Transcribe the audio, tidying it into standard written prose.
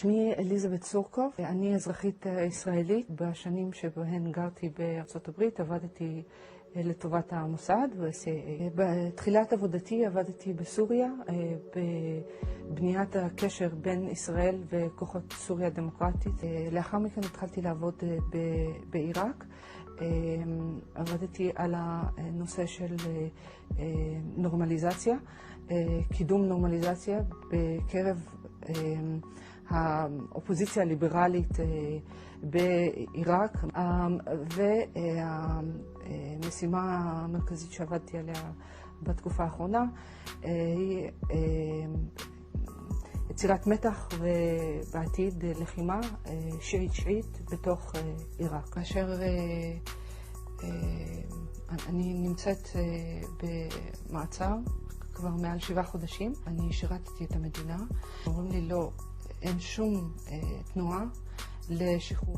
שמי אליזבת סורקוף, אני אזרחית ישראלית. בשנים שבהן גרתי בארצות הברית עבדתי לטובת המוסד ו-CIA. בתחילת עבודתי עבדתי בסוריה, בבניית הקשר בין ישראל וכוחות סוריה הדמוקרטית. לאחר מכן התחלתי לעבוד בעיראק. עבדתי על הנושא של נורמליזציה, קידום נורמליזציה בקרב האופוזיציה הליברלית בעיראק, והמשימה המרכזית שעבדתי עליה בתקופה האחרונה היא יצירת מתח ובעתיד לחימה שיעית בתוך עיראק. כאשר אני נמצאת במעצר כבר מעל 7 חודשים, אני שירתתי את המדינה. אומרים לי לא, אין שום תנועה לשחרור.